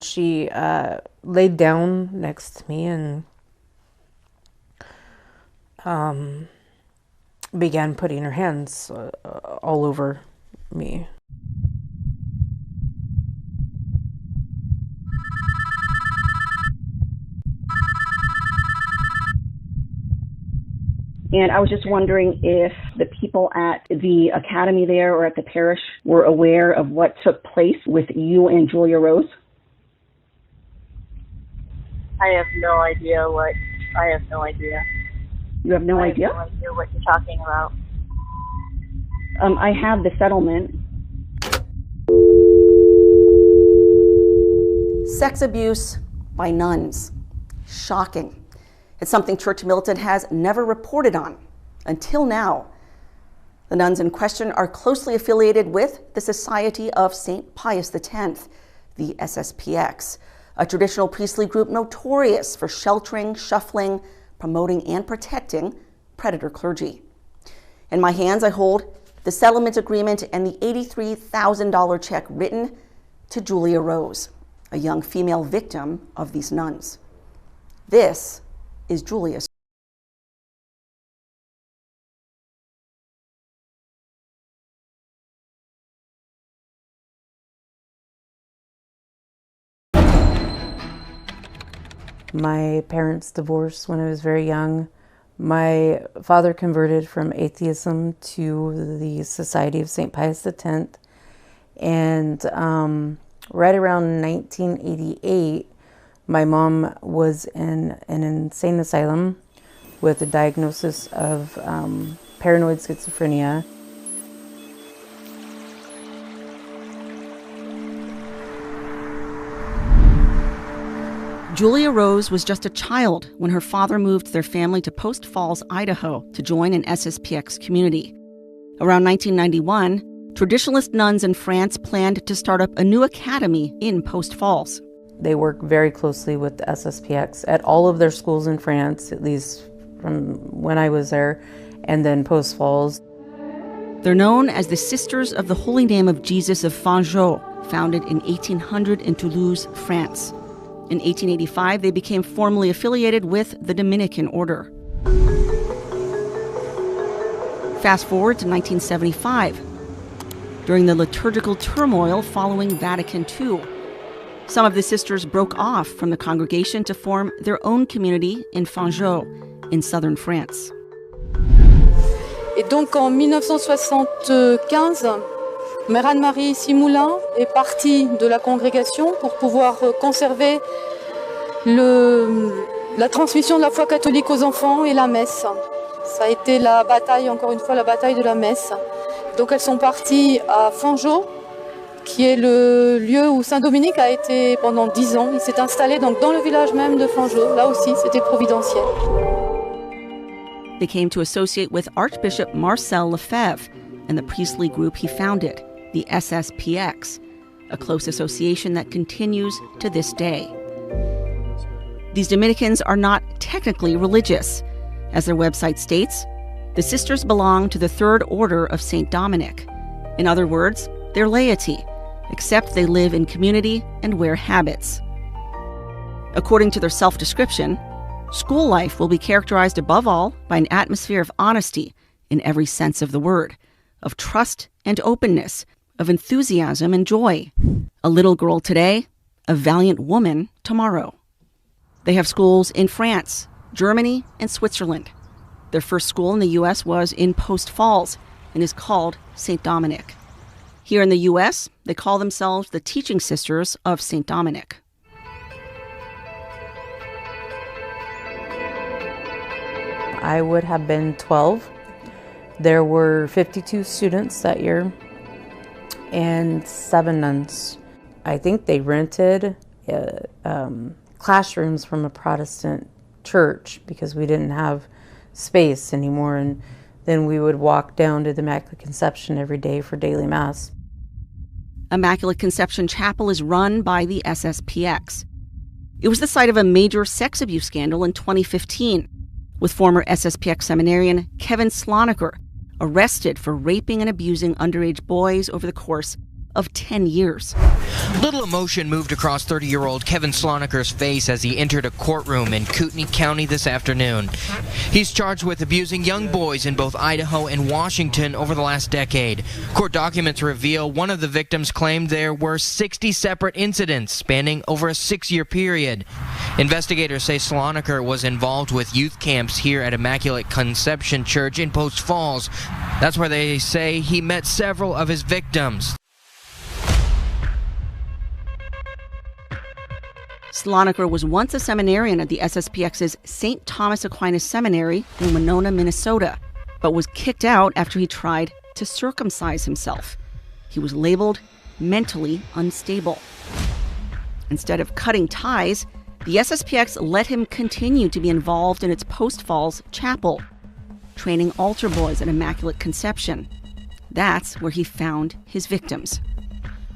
She laid down next to me and began putting her hands all over me. And I was just wondering if the people at the academy there or at the parish were aware of what took place with you and Julia Rose? I have no idea. You have no idea? I have no idea what you're talking about. I have the settlement. Sex abuse by nuns. Shocking. It's something Church Militant has never reported on until now. The nuns in question are closely affiliated with the Society of St. Pius X, the FSSPX, a traditional priestly group notorious for sheltering, shuffling, promoting, and protecting predator clergy. In my hands, I hold the settlement agreement and the $83,000 check written to Julia Rose, a young female victim of these nuns. This is Julia. My parents divorced when I was very young. My father converted from atheism to the Society of St. Pius X. And right around 1988, my mom was in an insane asylum with a diagnosis of paranoid schizophrenia. Julia Rose was just a child when her father moved their family to Post Falls, Idaho, to join an SSPX community. Around 1991, traditionalist nuns in France planned to start up a new academy in Post Falls. They work very closely with the SSPX at all of their schools in France, at least from when I was there, and then Post Falls. They're known as the Sisters of the Holy Name of Jesus of Fanjeaux, founded in 1800 in Toulouse, France. In 1885, they became formally affiliated with the Dominican Order. Fast forward to 1975, during the liturgical turmoil following Vatican II. Some of the sisters broke off from the congregation to form their own community in Fanjeaux, in southern France. Et donc en 1975, Mère Anne-Marie Simoulin est partie de la congrégation pour pouvoir conserver la transmission de la foi catholique aux enfants et la messe. Ça a été la bataille, encore une fois, la bataille de la messe. Donc elles sont parties à Fanjeaux, qui est le lieu où Saint-Dominique a été pendant 10 ans. Il s'est installé donc dans le village même de Fanjeaux. Là aussi, c'était providentiel. They came to associate with Archbishop Marcel Lefebvre and the priestly group he founded, the SSPX, a close association that continues to this day. These Dominicans are not technically religious. As their website states, the sisters belong to the Third Order of St. Dominic. In other words, they're laity, except they live in community and wear habits. According to their self-description, school life will be characterized above all by an atmosphere of honesty in every sense of the word, of trust and openness, of enthusiasm and joy. A little girl today, a valiant woman tomorrow. They have schools in France, Germany, and Switzerland. Their first school in the U.S. was in Post Falls and is called St. Dominic. Here in the U.S., they call themselves the Teaching Sisters of St. Dominic. I would have been 12. There were 52 students that year and 7 nuns. I think they rented classrooms from a Protestant church because we didn't have space anymore, and then we would walk down to the Immaculate Conception every day for daily Mass. Immaculate Conception Chapel is run by the SSPX. It was the site of a major sex abuse scandal in 2015, with former SSPX seminarian Kevin Sloniker arrested for raping and abusing underage boys over the course of 10 years. Little emotion moved across 30-year-old Kevin Sloniker's face as he entered a courtroom in Kootenai County this afternoon. He's charged with abusing young boys in both Idaho and Washington over the last decade. Court documents reveal one of the victims claimed there were 60 separate incidents spanning over a 6-year period. Investigators say Sloniker was involved with youth camps here at Immaculate Conception Church in Post Falls. That's where they say he met several of his victims. Sloniker was once a seminarian at the SSPX's St. Thomas Aquinas Seminary in Winona, Minnesota, but was kicked out after he tried to circumcise himself. He was labeled mentally unstable. Instead of cutting ties, the SSPX let him continue to be involved in its Post Falls chapel, training altar boys at Immaculate Conception. That's where he found his victims.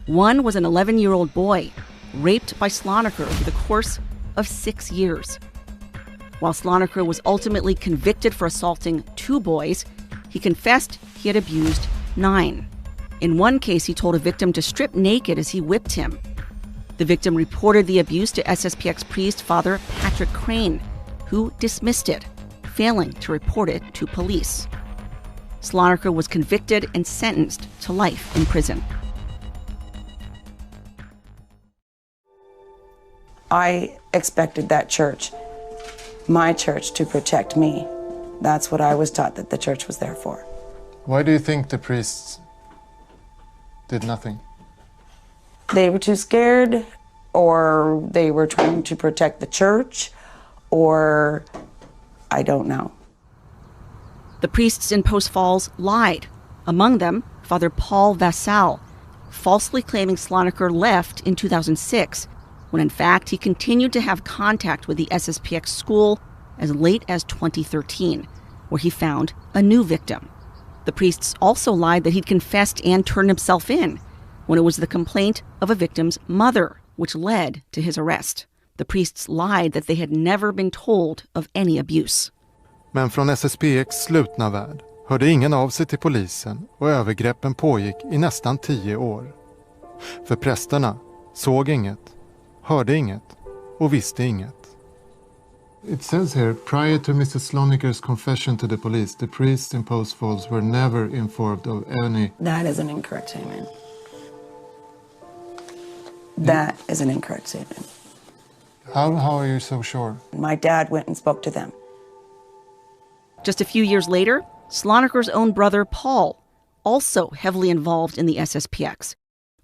One was an 11-year-old boy, raped by Sloniker over the course of 6 years. While Sloniker was ultimately convicted for assaulting 2 boys, he confessed he had abused 9. In one case, he told a victim to strip naked as he whipped him. The victim reported the abuse to SSPX priest Father Patrick Crane, who dismissed it, failing to report it to police. Sloniker was convicted and sentenced to life in prison. I expected that church, my church, to protect me. That's what I was taught that the church was there for. Why do you think the priests did nothing? They were too scared, or they were trying to protect the church, or I don't know. The priests in Post Falls lied. Among them, Father Paul Vassal, falsely claiming Sloniker left in 2006, when in fact he continued to have contact with the SSPX school as late as 2013, where he found a new victim. The priests also lied that he'd confessed and turned himself in, when it was the complaint of a victim's mother, which led to his arrest. The priests lied that they had never been told of any abuse. Men från SSPX slutna värld hörde ingen av sig till polisen och övergreppen pågick i nästan 10 år. För prästerna såg inget, hörde inget och visste inget. It says here, prior to Mrs. Sloniker's confession to the police, the priests in Post Falls were never informed of any... That is an incorrect statement. That is an incorrect statement. How are you so sure? My dad went and spoke to them. Just a few years later, Sloniker's own brother, Paul, also heavily involved in the SSPX,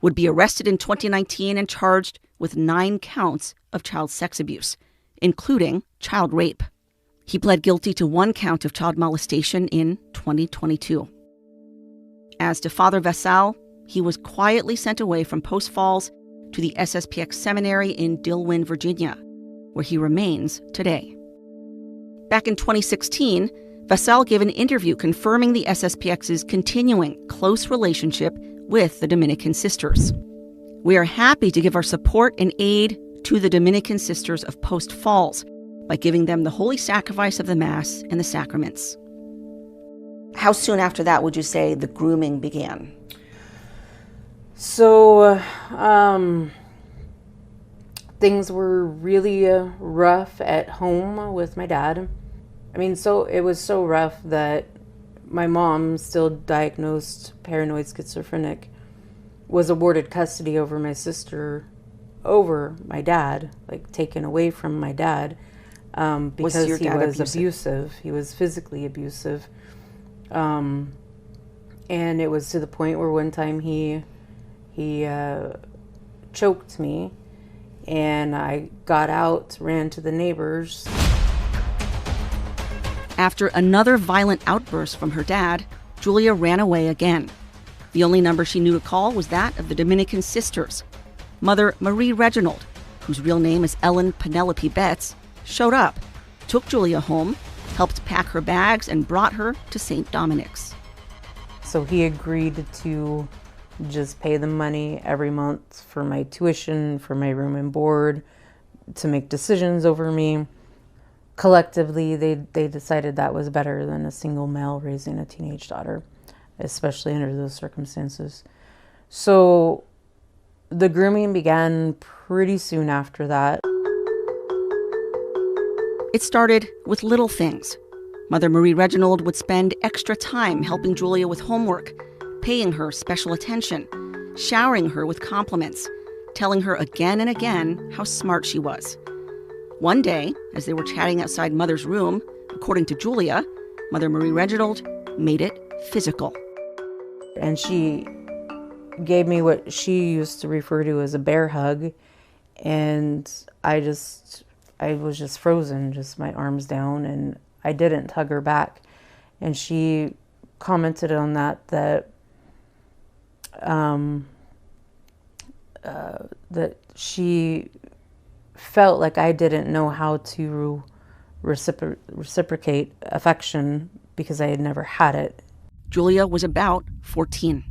would be arrested in 2019 and charged with 9 counts of child sex abuse, including child rape. He pled guilty to 1 count of child molestation in 2022. As to Father Vassal, he was quietly sent away from Post Falls to the SSPX seminary in Dillwyn, Virginia, where he remains today. Back in 2016, Vassal gave an interview confirming the SSPX's continuing close relationship with the Dominican Sisters. We are happy to give our support and aid to the Dominican Sisters of Post Falls by giving them the holy sacrifice of the Mass and the sacraments. How soon after that would you say the grooming began? So, things were really rough at home with my dad. I mean, it was so rough that my mom, still diagnosed paranoid schizophrenic, was awarded custody over my sister, over my dad, like taken away from my dad, because he was abusive. He was physically abusive. And it was to the point where one time he choked me, and I got out, ran to the neighbors. After another violent outburst from her dad, Julia ran away again. The only number she knew to call was that of the Dominican Sisters. Mother Marie Reginald, whose real name is Ellen Penelope Betts, showed up, took Julia home, helped pack her bags, and brought her to St. Dominic's. So he agreed to just pay the money every month for my tuition, for my room and board, to make decisions over me. Collectively, they decided that was better than a single male raising a teenage daughter, especially under those circumstances. So the grooming began pretty soon after that. It started with little things. Mother Marie Reginald would spend extra time helping Julia with homework, paying her special attention, showering her with compliments, telling her again and again how smart she was. One day, as they were chatting outside Mother's room, according to Julia, Mother Marie Reginald made it physical. And she gave me what she used to refer to as a bear hug, and I was just frozen, just my arms down, and I didn't hug her back. And she commented on that that she felt like I didn't know how to reciprocate affection because I had never had it. Julia was about 14.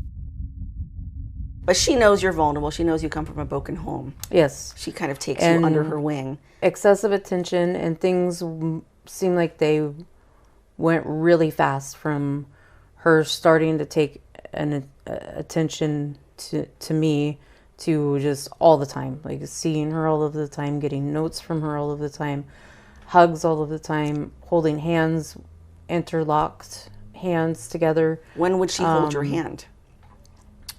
But she knows you're vulnerable. She knows you come from a broken home. Yes. She kind of takes you under her wing. Excessive attention, and things seem like they went really fast from her starting to take an attention to me to just all the time, like seeing her all of the time, getting notes from her all of the time, hugs all of the time, holding hands, interlocked hands together. When would she hold your hand?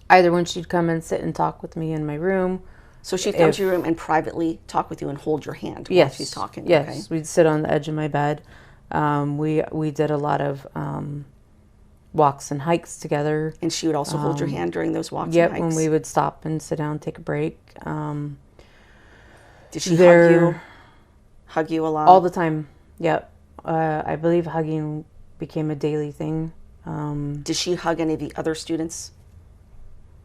Either when she'd come and sit and talk with me in my room. So she'd come to your room and privately talk with you and hold your hand while yes, she's talking? Yes, okay. We'd sit on the edge of my bed. We did a lot of walks and hikes together. And she would also hold your hand during those walks and Yep, hikes? when we would stop and sit down and take a break. Did she hug you a lot? All the time, yep. I believe hugging became a daily thing. Did she hug any of the other students?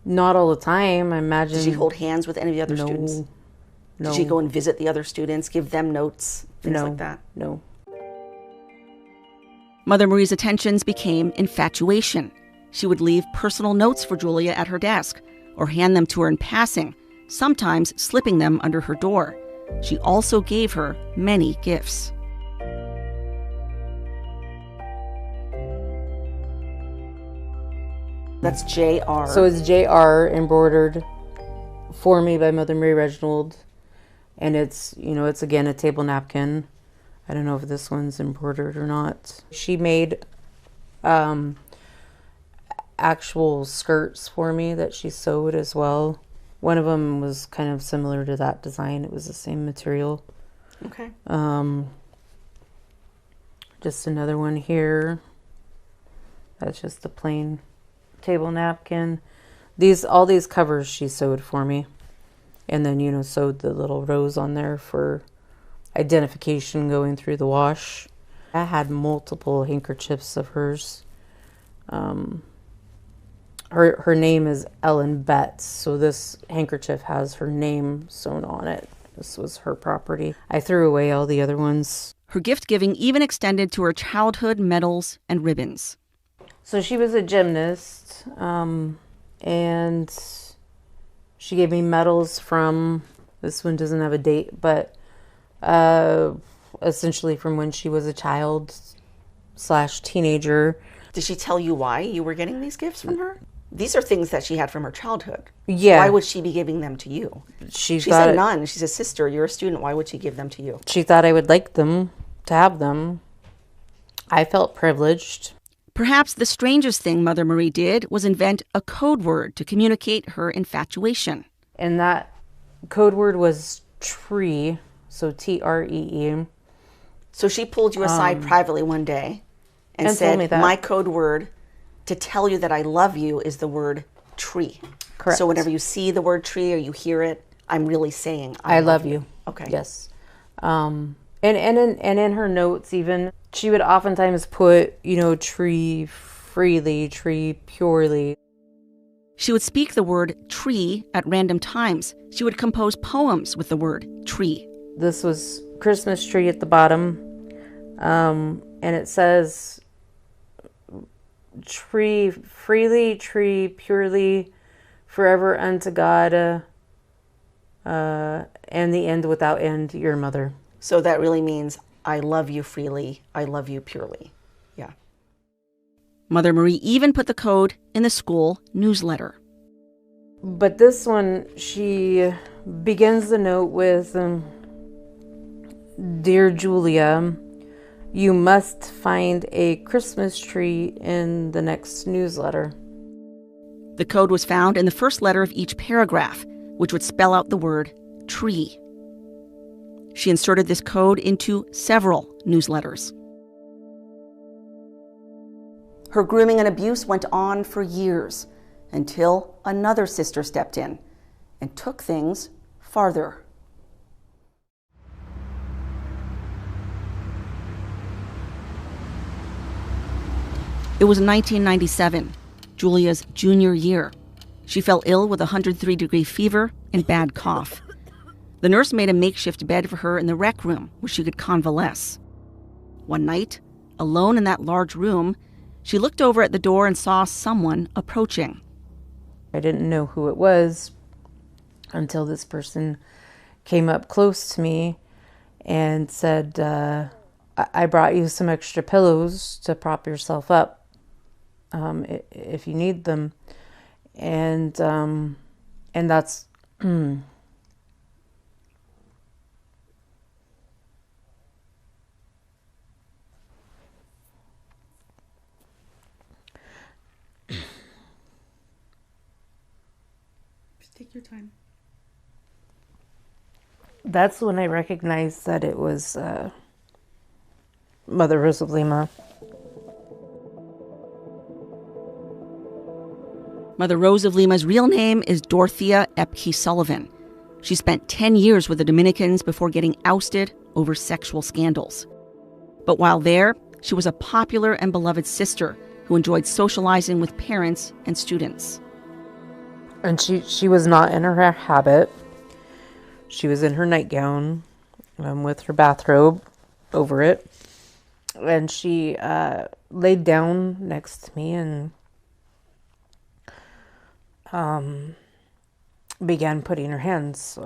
Not all the time, I imagine. Did she hold hands with any of the other students? No. Did she go and visit the other students, give them notes, things like that? No. Mother Marie's attentions became infatuation. She would leave personal notes for Julia at her desk or hand them to her in passing, sometimes slipping them under her door. She also gave her many gifts. That's JR. So it's JR embroidered for me by Mother Marie Reginald. And it's, it's again a table napkin. I don't know if this one's embroidered or not. She made actual skirts for me that she sewed as well. One of them was kind of similar to that design. It was the same material. Okay. Just another one here. That's just a plain table napkin. All these covers she sewed for me, and then sewed the little rose on there for identification going through the wash. I had multiple handkerchiefs of hers. Her name is Ellen Betts, so this handkerchief has her name sewn on it. This was her property. I threw away all the other ones. Her gift giving even extended to her childhood medals and ribbons. So she was a gymnast, and she gave me medals from, this one doesn't have a date, but essentially from when she was a child/teenager. Did she tell you why you were getting these gifts from her? These are things that she had from her childhood. Yeah. Why would she be giving them to you? She's a nun. She's a sister. You're a student. Why would she give them to you? She thought I would like them, to have them. I felt privileged. Perhaps the strangest thing Mother Marie did was invent a code word to communicate her infatuation. And that code word was tree, so T-R-E-E. So she pulled you aside privately one day and said, my code word to tell you that I love you is the word tree. Correct. So whenever you see the word tree or you hear it, I'm really saying I love you. Okay. Yes. And in her notes even, she would oftentimes put, tree freely, tree purely. She would speak the word tree at random times. She would compose poems with the word tree. This was Christmas tree at the bottom. And it says, tree freely, tree purely, forever unto God, and the end without end, your mother. So that really means, I love you freely, I love you purely. Yeah. Mother Marie even put the code in the school newsletter. But this one, she begins the note with, "Dear Julia, you must find a Christmas tree in the next newsletter." The code was found in the first letter of each paragraph, which would spell out the word tree. She inserted this code into several newsletters. Her grooming and abuse went on for years until another sister stepped in and took things farther. It was 1997, Julia's junior year. She fell ill with a 103-degree fever and bad cough. The nurse made a makeshift bed for her in the rec room where she could convalesce. One night, alone in that large room, she looked over at the door and saw someone approaching. I didn't know who it was until this person came up close to me and said, I brought you some extra pillows to prop yourself up if you need them. And that's... Take your time. That's when I recognized that it was Mother Rose of Lima. Mother Rose of Lima's real name is Dorothea Epke Sullivan. She spent 10 years with the Dominicans before getting ousted over sexual scandals. But while there, she was a popular and beloved sister who enjoyed socializing with parents and students. And she was not in her habit. She was in her nightgown with her bathrobe over it. And she laid down next to me and began putting her hands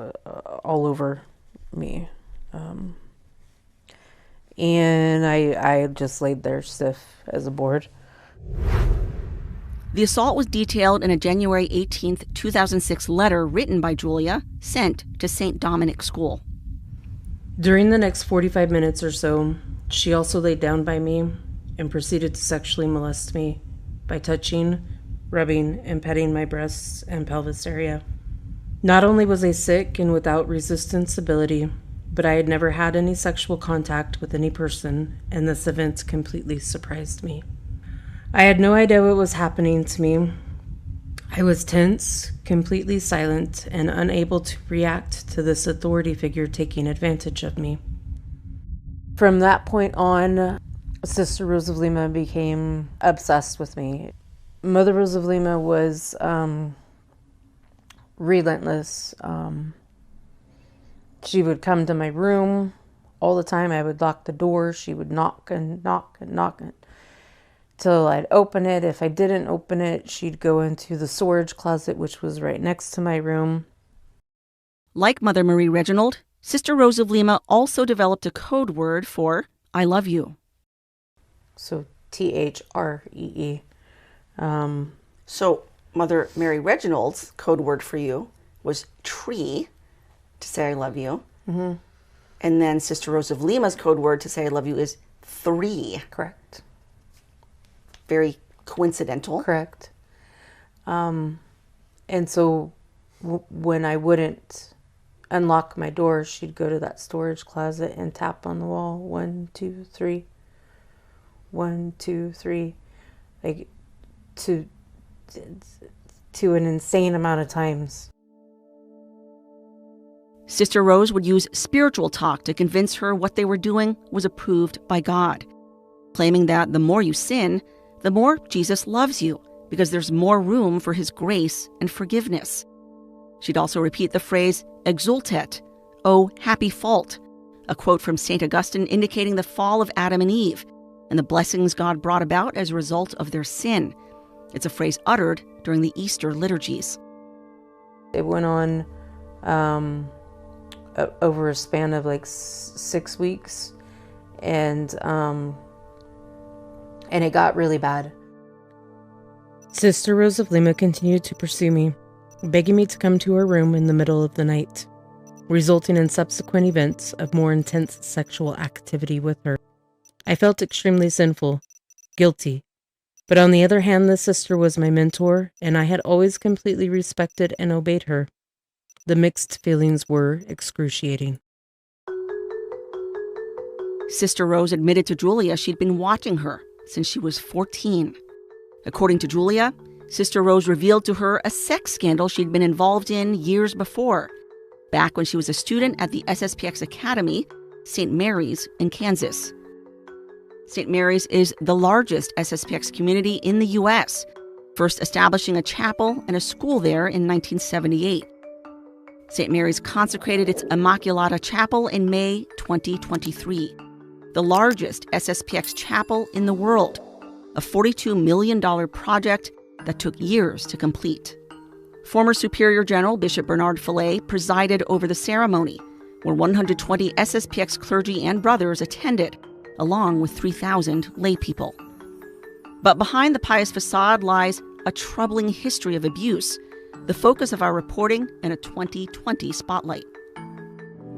all over me. And I just laid there stiff as a board. The assault was detailed in a January 18, 2006 letter written by Julia, sent to St. Dominic School. During the next 45 minutes or so, she also laid down by me and proceeded to sexually molest me by touching, rubbing, and petting my breasts and pelvis area. Not only was I sick and without resistance ability, but I had never had any sexual contact with any person, and this event completely surprised me. I had no idea what was happening to me. I was tense, completely silent, and unable to react to this authority figure taking advantage of me. From that point on, Sister Rose of Lima became obsessed with me. Mother Rose of Lima was relentless. She would come to my room all the time. I would lock the door. She would knock and knock and knock till I'd open it. If I didn't open it, she'd go into the storage closet, which was right next to my room. Like Mother Marie Reginald, Sister Rose of Lima also developed a code word for I love you. So THREE. So Mother Mary Reginald's code word for you was tree, to say I love you. Mm-hmm. And then Sister Rose of Lima's code word to say I love you is three. Correct. Very coincidental. Correct. And so when I wouldn't unlock my door, she'd go to that storage closet and tap on the wall. 1, 2, 3. 1, 2, 3. Like to an insane amount of times. Sister Rose would use spiritual talk to convince her what they were doing was approved by God, claiming that the more you sin, the more Jesus loves you, because there's more room for his grace and forgiveness. She'd also repeat the phrase, exultet, oh, happy fault, a quote from St. Augustine indicating the fall of Adam and Eve and the blessings God brought about as a result of their sin. It's a phrase uttered during the Easter liturgies. It went on over a span of like 6 weeks, and it got really bad. Sister Rose of Lima continued to pursue me. begging me to come to her room in the middle of the night, resulting in subsequent events of more intense sexual activity with her. I felt extremely sinful, guilty, but on the other hand, this sister was my mentor, and I had always completely respected and obeyed her. The mixed feelings were excruciating. Sister Rose admitted to Julia she'd been watching her since she was 14. According to Julia, Sister Rose revealed to her a sex scandal she'd been involved in years before, back when she was a student at the SSPX Academy, St. Mary's in Kansas. St. Mary's is the largest SSPX community in the U.S., first establishing a chapel and a school there in 1978. St. Mary's consecrated its Immaculata Chapel in May 2023, the largest SSPX chapel in the world, a $42 million project that took years to complete. Former Superior General Bishop Bernard Fillet presided over the ceremony, where 120 SSPX clergy and brothers attended, along with 3,000 lay people. But behind the pious facade lies a troubling history of abuse, the focus of our reporting in a 2020 spotlight.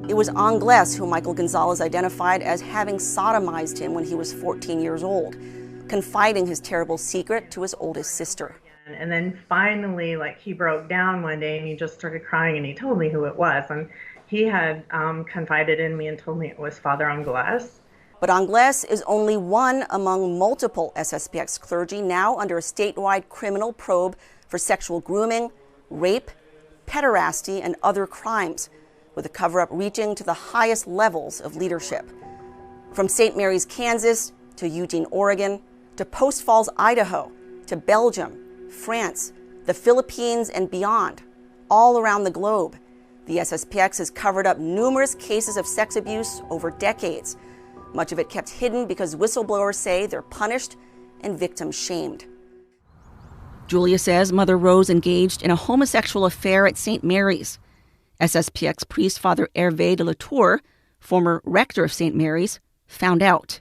It was Anglès who Michael Gonzalez identified as having sodomized him when he was 14 years old, confiding his terrible secret to his oldest sister. And then finally, he broke down one day and he just started crying and he told me who it was. And he had confided in me and told me it was Father Anglès. But Anglès is only one among multiple SSPX clergy now under a statewide criminal probe for sexual grooming, rape, pederasty, and other crimes, with the cover-up reaching to the highest levels of leadership. From St. Mary's, Kansas, to Eugene, Oregon, to Post Falls, Idaho, to Belgium, France, the Philippines, and beyond, all around the globe, the SSPX has covered up numerous cases of sex abuse over decades, much of it kept hidden because whistleblowers say they're punished and victims shamed. Julia says Mother Rose engaged in a homosexual affair at St. Mary's. SSPX priest Father Hervé de la Tour, former rector of St. Mary's, found out.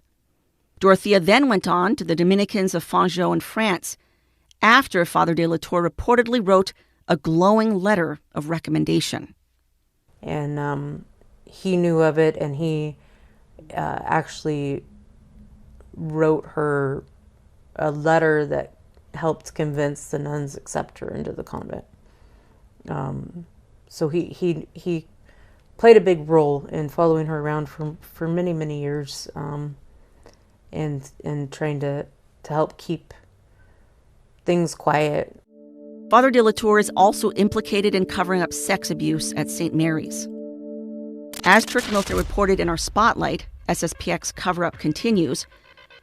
Dorothea then went on to the Dominicans of Fangeau in France, after Father de la Tour reportedly wrote a glowing letter of recommendation. And he knew of it, and he actually wrote her a letter that helped convince the nuns accept her into the convent. So he played a big role in following her around for many, many years, and trying to help keep things quiet. Father de la Tour is also implicated in covering up sex abuse at St. Mary's. As Church Milton reported in our spotlight, SSPX cover-up continues.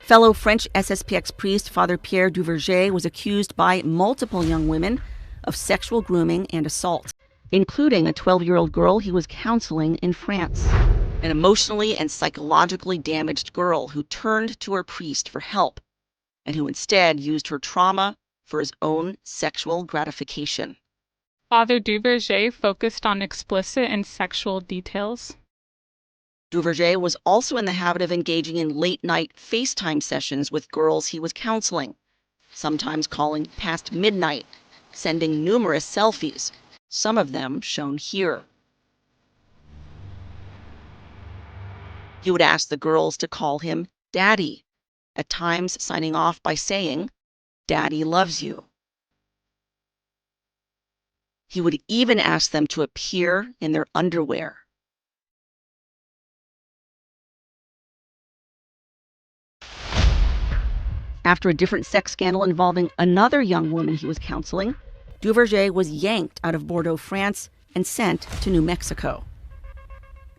Fellow French SSPX priest Father Pierre Duverger was accused by multiple young women of sexual grooming and assault, including a 12-year-old girl he was counseling in France, an emotionally and psychologically damaged girl who turned to her priest for help and who instead used her trauma for his own sexual gratification. Father Duverger focused on explicit and sexual details. Duverger was also in the habit of engaging in late-night FaceTime sessions with girls he was counseling, sometimes calling past midnight, sending numerous selfies, some of them shown here. He would ask the girls to call him Daddy, at times signing off by saying, "Daddy loves you." He would even ask them to appear in their underwear. After a different sex scandal involving another young woman he was counseling, Duverger was yanked out of Bordeaux, France, and sent to New Mexico.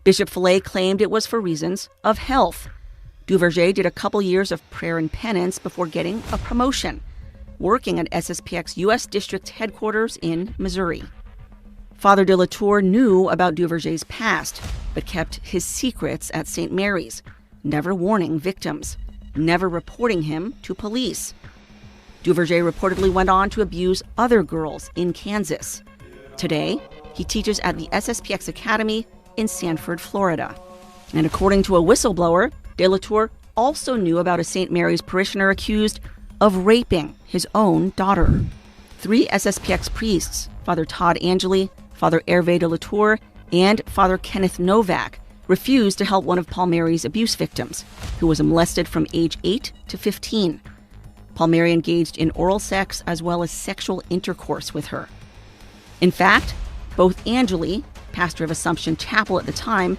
Bishop Fillet claimed it was for reasons of health. Duverger did a couple years of prayer and penance before getting a promotion, working at SSPX U.S. District Headquarters in Missouri. Father de la Tour knew about Duverger's past, but kept his secrets at St. Mary's, never warning victims, never reporting him to police. Duverger reportedly went on to abuse other girls in Kansas. Today, he teaches at the SSPX Academy in Sanford, Florida. And according to a whistleblower, de la Tour also knew about a St. Mary's parishioner accused of raping his own daughter. 3 SSPX priests, Father Todd Angeli, Father Hervé de Latour, and Father Kenneth Novak, refused to help one of Palmieri's abuse victims, who was molested from age 8 to 15. Palmieri engaged in oral sex as well as sexual intercourse with her. In fact, both Angeli, pastor of Assumption Chapel at the time,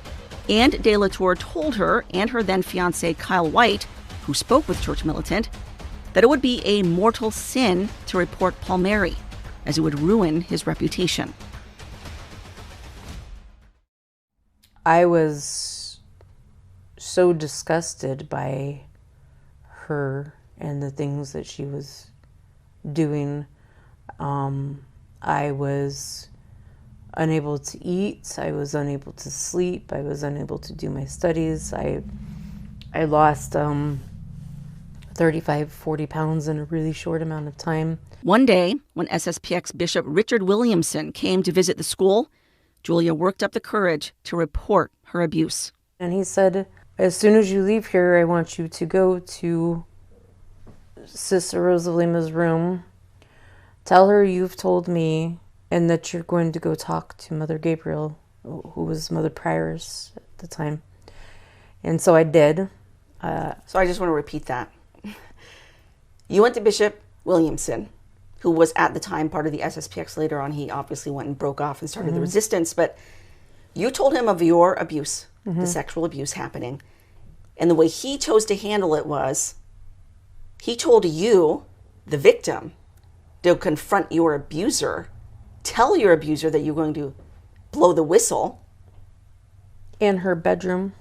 and de Latour told her and her then-fiancé Kyle White, who spoke with Church Militant, that it would be a mortal sin to report Palmieri, as it would ruin his reputation. I was so disgusted by her and the things that she was doing. I was unable to eat. I was unable to sleep. I was unable to do my studies. I lost 35, 40 pounds in a really short amount of time. One day, when SSPX Bishop Richard Williamson came to visit the school, Julia worked up the courage to report her abuse. And he said, as soon as you leave here, I want you to go to Sister Rose of Lima's room, tell her you've told me, and that you're going to go talk to Mother Gabriel, who was Mother Prioress at the time. And so I did. So I just want to repeat that. You went to Bishop Williamson, who was at the time part of the SSPX. Later on, he obviously went and broke off and started the resistance. But you told him of your abuse, the sexual abuse happening. And the way he chose to handle it was, he told you, the victim, to confront your abuser, tell your abuser that you're going to blow the whistle. In her bedroom.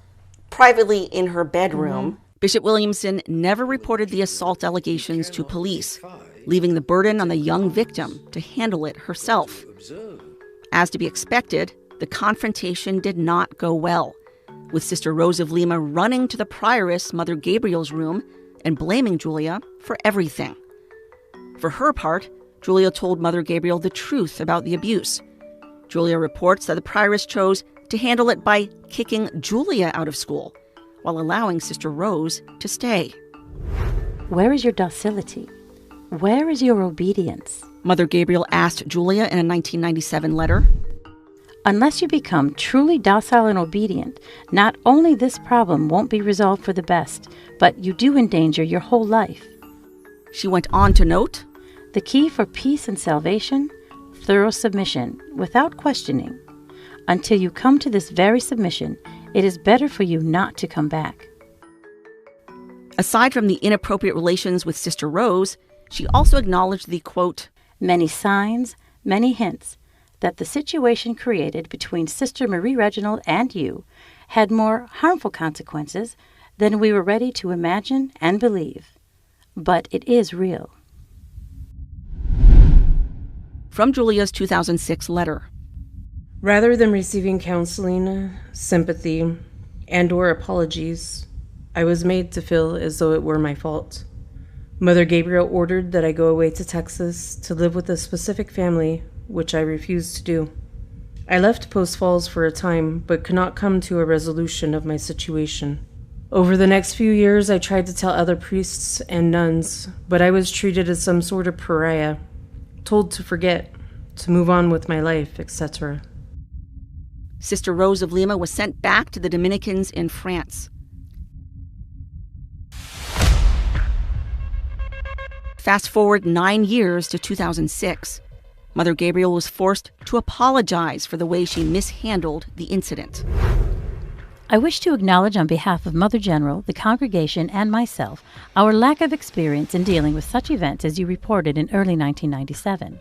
Privately in her bedroom. Bishop Williamson never reported the assault allegations to police, leaving the burden on the young victim to handle it herself. As to be expected, the confrontation did not go well, with Sister Rose of Lima running to the prioress, Mother Gabriel's room, and blaming Julia for everything. For her part, Julia told Mother Gabriel the truth about the abuse. Julia reports that the prioress chose to handle it by kicking Julia out of school, while allowing Sister Rose to stay. Where is your docility? Where is your obedience? Mother Gabriel asked Julia in a 1997 letter. Unless you become truly docile and obedient, not only this problem won't be resolved for the best, but you do endanger your whole life. She went on to note, the key for peace and salvation, thorough submission, without questioning. Until you come to this very submission, it is better for you not to come back. Aside from the inappropriate relations with Sister Rose, she also acknowledged the, quote, many signs, many hints that the situation created between Sister Marie Reginald and you had more harmful consequences than we were ready to imagine and believe. But it is real. From Julia's 2006 letter. Rather than receiving counseling, sympathy, and/or apologies, I was made to feel as though it were my fault. Mother Gabriel ordered that I go away to Texas to live with a specific family, which I refused to do. I left Post Falls for a time, but could not come to a resolution of my situation. Over the next few years, I tried to tell other priests and nuns, but I was treated as some sort of pariah, told to forget, to move on with my life, etc. Sister Rose of Lima was sent back to the Dominicans in France. Fast forward 9 years to 2006. Mother Gabriel was forced to apologize for the way she mishandled the incident. I wish to acknowledge on behalf of Mother General, the congregation, and myself, our lack of experience in dealing with such events as you reported in early 1997.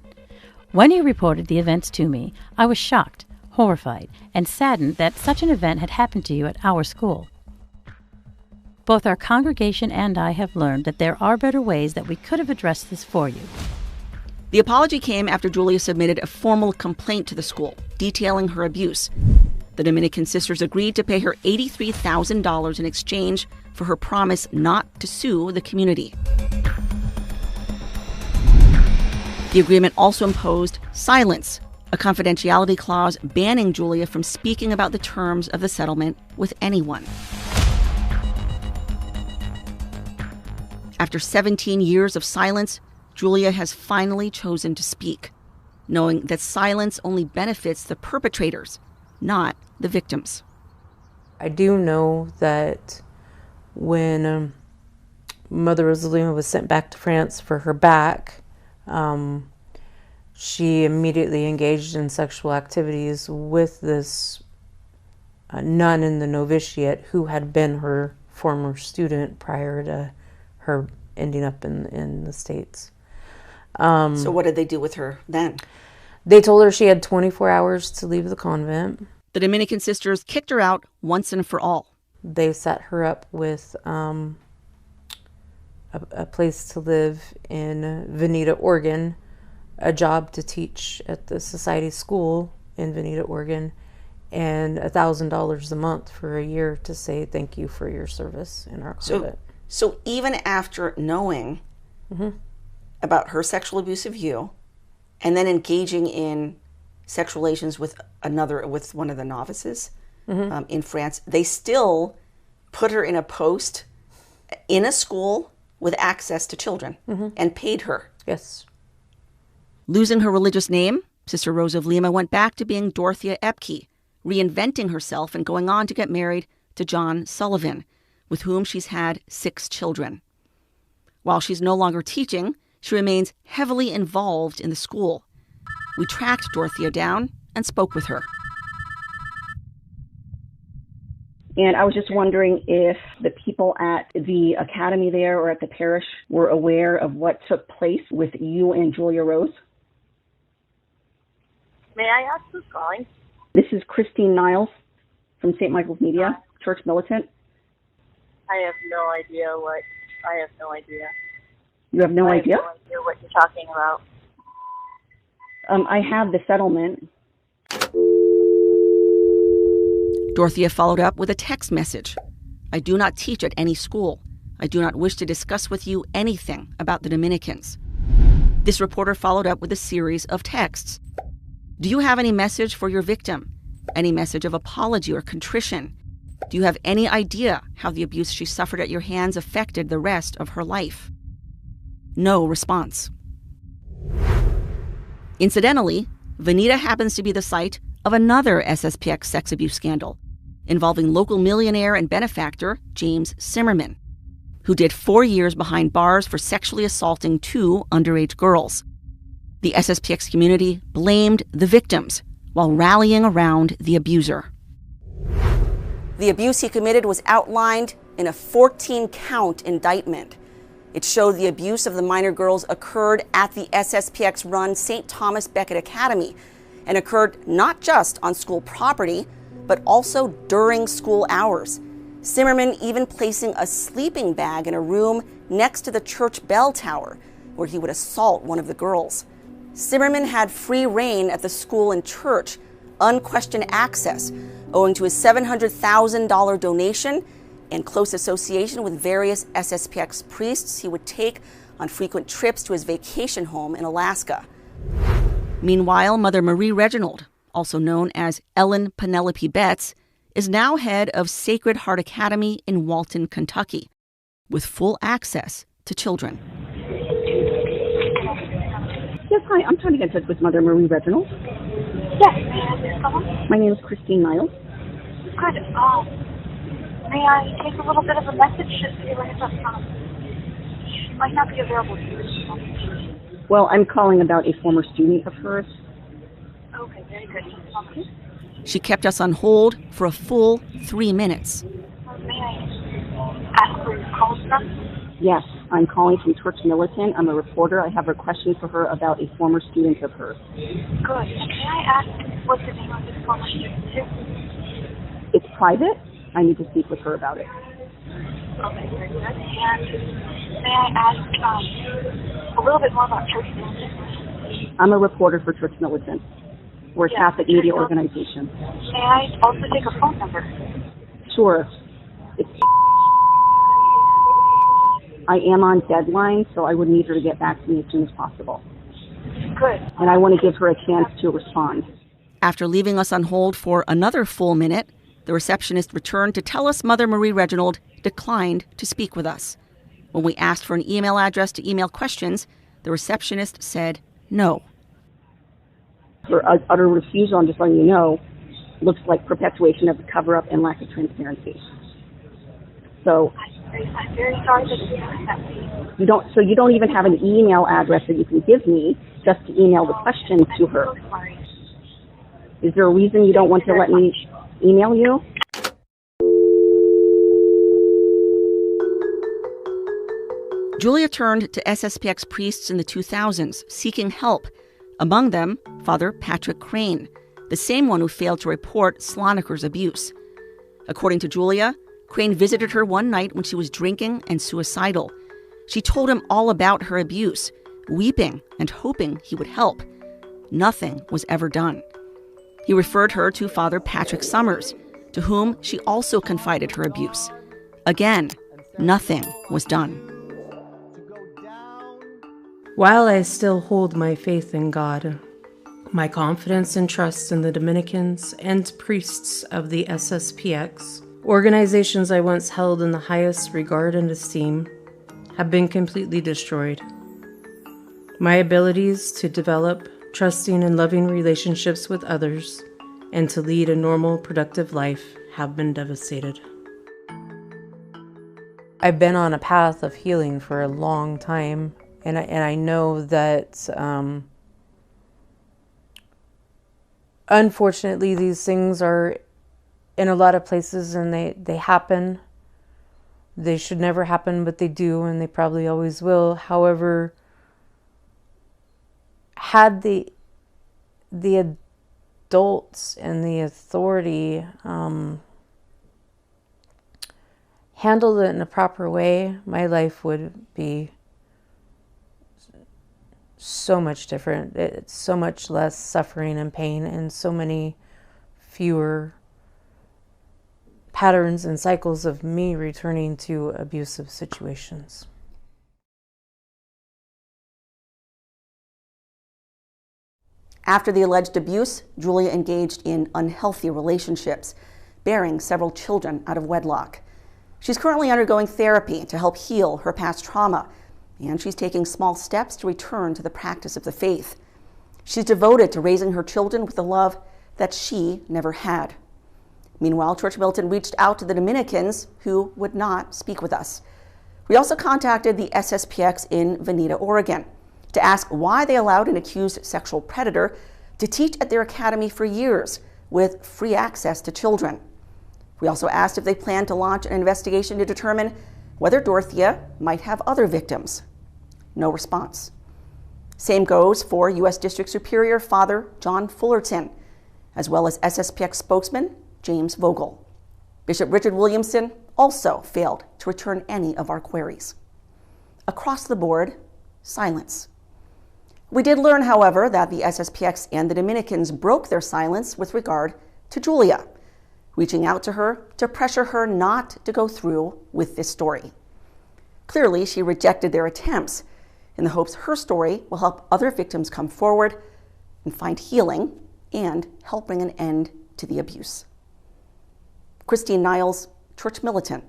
When you reported the events to me, I was shocked, horrified, and saddened that such an event had happened to you at our school. Both our congregation and I have learned that there are better ways that we could have addressed this for you. The apology came after Julia submitted a formal complaint to the school, detailing her abuse. The Dominican sisters agreed to pay her $83,000 in exchange for her promise not to sue the community. The agreement also imposed silence, a confidentiality clause banning Julia from speaking about the terms of the settlement with anyone. After 17 years of silence, Julia has finally chosen to speak, knowing that silence only benefits the perpetrators, not the victims. I do know that when Mother Rosalima was sent back to France for her back, she immediately engaged in sexual activities with this nun in the novitiate who had been her former student prior to her ending up in the States. So what did they do with her then? They told her she had 24 hours to leave the convent. The Dominican sisters kicked her out once and for all. They set her up with a place to live in Veneta, Oregon, a job to teach at the society school in Veneta, Oregon, and $1,000 a month for a year to say thank you for your service in our convent. So even after knowing about her sexual abuse of you, and then engaging in sexual relations with one of the novices in France, they still put her in a post in a school with access to children and paid her. Yes. Losing her religious name, Sister Rosa of Lima went back to being Dorothea Epke, reinventing herself and going on to get married to John Sullivan, with whom she's had 6 children. While she's no longer teaching, she remains heavily involved in the school. We tracked Dorothea down and spoke with her. And I was just wondering if the people at the academy there or at the parish were aware of what took place with you and Julia Rose. May I ask who's calling? This is Christine Niles from St. Michael's Media, church militant. I have no idea. You have no idea? I have no idea what you're talking about. I have the settlement. Dorothea followed up with a text message. I do not teach at any school. I do not wish to discuss with you anything about the Dominicans. This reporter followed up with a series of texts. Do you have any message for your victim? Any message of apology or contrition? Do you have any idea how the abuse she suffered at your hands affected the rest of her life? No response. Incidentally, Veneta happens to be the site of another SSPX sex abuse scandal involving local millionaire and benefactor James Zimmerman, who did 4 years behind bars for sexually assaulting 2 underage girls. The SSPX community blamed the victims while rallying around the abuser. The abuse he committed was outlined in a 14-count indictment. It showed the abuse of the minor girls occurred at the SSPX-run St. Thomas Becket Academy and occurred not just on school property, but also during school hours. Zimmerman even placing a sleeping bag in a room next to the church bell tower where he would assault one of the girls. Zimmerman had free reign at the school and church, unquestioned access, owing to his $700,000 donation and close association with various SSPX priests he would take on frequent trips to his vacation home in Alaska. Meanwhile, Mother Marie Reginald, also known as Ellen Penelope Betts, is now head of Sacred Heart Academy in Walton, Kentucky, with full access to children. Yes, hi. I'm trying to get in touch with Mother Marie Reginald. Yes, may I ask someone? My name is Christine Niles. Good. May I take a little bit of a message just to give her some time? She might not be available to you. Well, I'm calling about a former student of hers. Okay, very good. She kept us on hold for a full 3 minutes. May I ask where you're calling from? Yes, I'm calling from Church Militant. I'm a reporter. I have a question for her about a former student of hers. Good. May I ask what the name of this former student is? It's private. I need to speak with her about it. Okay, very good. And may I ask a little bit more about Church Militant? I'm a reporter for Church Militant. We're a Catholic media organization. May I also take a phone number? Sure. I am on deadline, so I would need her to get back to me as soon as possible. Good. And I want to give her a chance to respond. After leaving us on hold for another full minute, the receptionist returned to tell us Mother Marie Reginald declined to speak with us. When we asked for an email address to email questions, The receptionist said no. Her utter refusal, I'm just letting you know, looks like perpetuation of the cover-up and lack of transparency. So I'm very sorry that you heard that. you don't even have an email address that you can give me just to email the question to her. I'm so sorry. Is there a reason you don't want to let me email you? Julia turned to SSPX priests in the 2000s, seeking help. Among them, Father Patrick Crane, the same one who failed to report Slonaker's abuse. According to Julia, Crane visited her one night when she was drinking and suicidal. She told him all about her abuse, weeping and hoping he would help. Nothing was ever done. He referred her to Father Patrick Summers, to whom she also confided her abuse. Again, nothing was done. While I still hold my faith in God, my confidence and trust in the Dominicans and priests of the SSPX, organizations I once held in the highest regard and esteem, have been completely destroyed. My abilities to develop trusting and loving relationships with others and to lead a normal, productive life have been devastated. I've been on a path of healing for a long time, and I know that unfortunately these things are in a lot of places and they happen. They should never happen, but they do, and they probably always will. However, had the adults and the authority handled it in a proper way, my life would be so much different. It's so much less suffering and pain, and so many fewer patterns and cycles of me returning to abusive situations. After the alleged abuse, Julia engaged in unhealthy relationships, bearing several children out of wedlock. She's currently undergoing therapy to help heal her past trauma, and she's taking small steps to return to the practice of the faith. She's devoted to raising her children with the love that she never had. Meanwhile, Church Militant reached out to the Dominicans, who would not speak with us. We also contacted the SSPX in Veneta, Oregon, to ask why they allowed an accused sexual predator to teach at their academy for years with free access to children. We also asked if they planned to launch an investigation to determine whether Dorothea might have other victims. No response. Same goes for U.S. District Superior Father John Fullerton, as well as SSPX spokesman James Vogel. Bishop Richard Williamson also failed to return any of our queries. Across the board, silence. We did learn, however, that the SSPX and the Dominicans broke their silence with regard to Julia, reaching out to her to pressure her not to go through with this story. Clearly, she rejected their attempts in the hopes her story will help other victims come forward and find healing and help bring an end to the abuse. Christine Niles, Church Militant,